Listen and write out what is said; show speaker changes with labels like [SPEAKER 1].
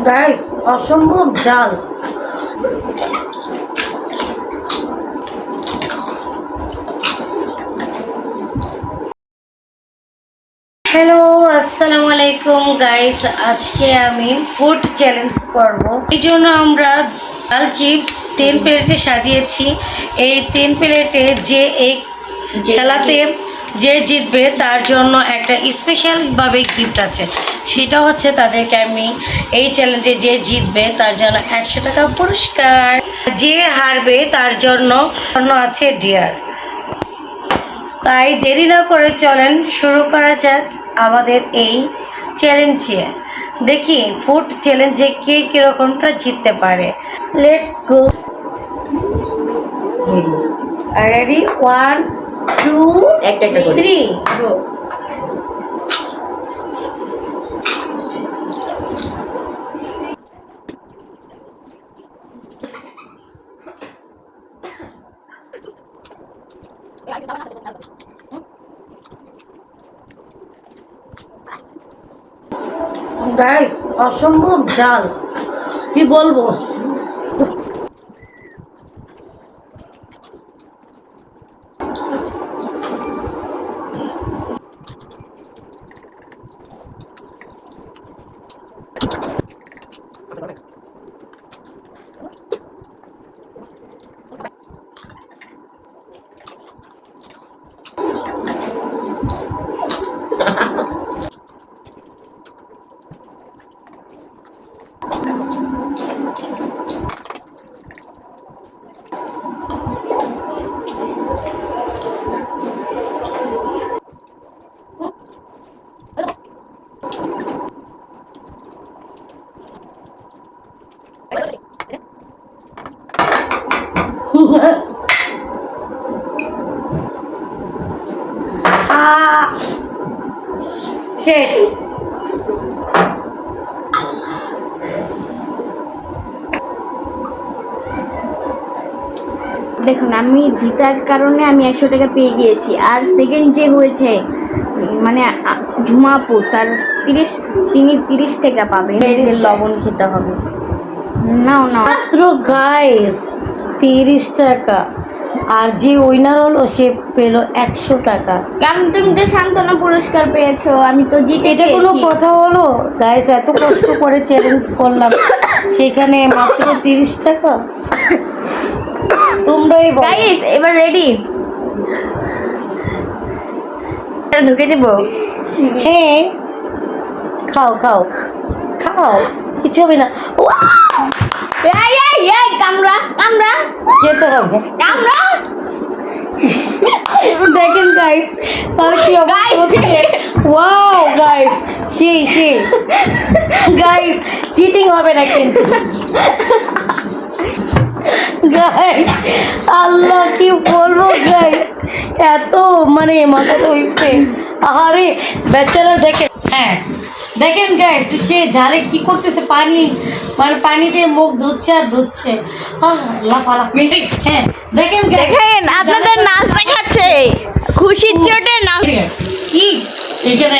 [SPEAKER 1] Guys অসম্ভব জাল। Hello আসসালামু আলাইকুম গাইস, আজকে আমি ফুড চ্যালেঞ্জ করব। এই জন্য আমরা ডাল চিপস 10 প্লেটে সাজিয়েছি। এই 10 প্লেটে যে এই খেলাতে যে জিতবে তার জন্য একটা স্পেশালভাবে গিফট আছে। সেটা হচ্ছে তাদেরকে আমি এই চ্যালেঞ্জে যে জিতবে তার জন্য 100 টাকা পুরস্কার, যে হারবে তার জন্য আছে ডিয়ার। তাই দেরি না করে চলেন শুরু করা যাক আমাদের এই চ্যালেঞ্জে। দেখি ফুড চ্যালেঞ্জে কে কিরকমটা জিততে পারে। Let's go. Ready 1 2 3 go. Guys অসম্ভব জাল, কি বলবো। শেষ।
[SPEAKER 2] দেখুন, আমি জিতার কারণে আমি 100 টাকা পেয়ে গিয়েছি। আর সেকেন্ড যে হয়েছে মানে ঝুমাপুর, তার 30 টাকা পাবে। লবণ খেতে হবে। নাও নাও
[SPEAKER 1] মাত্র গাইস 30 টাকা। আর যে উইনার হলো সে পেল 100 টাকা।
[SPEAKER 2] কারণ তুমি তো সান্ত্বনা পুরস্কার পেয়েছো, আমি তো জিতে
[SPEAKER 1] এটা কোনো
[SPEAKER 2] গিয়েছি।
[SPEAKER 1] কথা হলো গাইস? এত কষ্ট করে চ্যালেঞ্জ করলাম, সেখানে মাত্র 30 টাকা। তোমরাই বলো।
[SPEAKER 2] গাইস এবার রেডি? ঢুকে দেবো?
[SPEAKER 1] হ্যাঁ, খাও খাও খাও, কিছু হবে না।
[SPEAKER 2] এই কামড়া কামড়া
[SPEAKER 1] যেতে হবে।
[SPEAKER 2] কামড়া।
[SPEAKER 1] দেখেন গাইস তার কি অবস্থা হচ্ছে। ওয়াও গাইস, সেই গাইস চিটিং হবে না কিন্তু। গাইস আল্লাহ কি বলবো গাইস, এত মানে মাথাটা হইছে। আরে বেচারা দেখেন। হ্যাঁ দেখেন গাইস, সে ঝালে কি করতেছে, পানি দিয়ে মুখ ধুচ্ছে আর ধুচ্ছে। লাফালাফ। হ্যাঁ দেখেন
[SPEAKER 2] দেখেন আপনাদের নাচ দেখাচ্ছে, খুশির চোটে নাচ।
[SPEAKER 1] কি এইখানে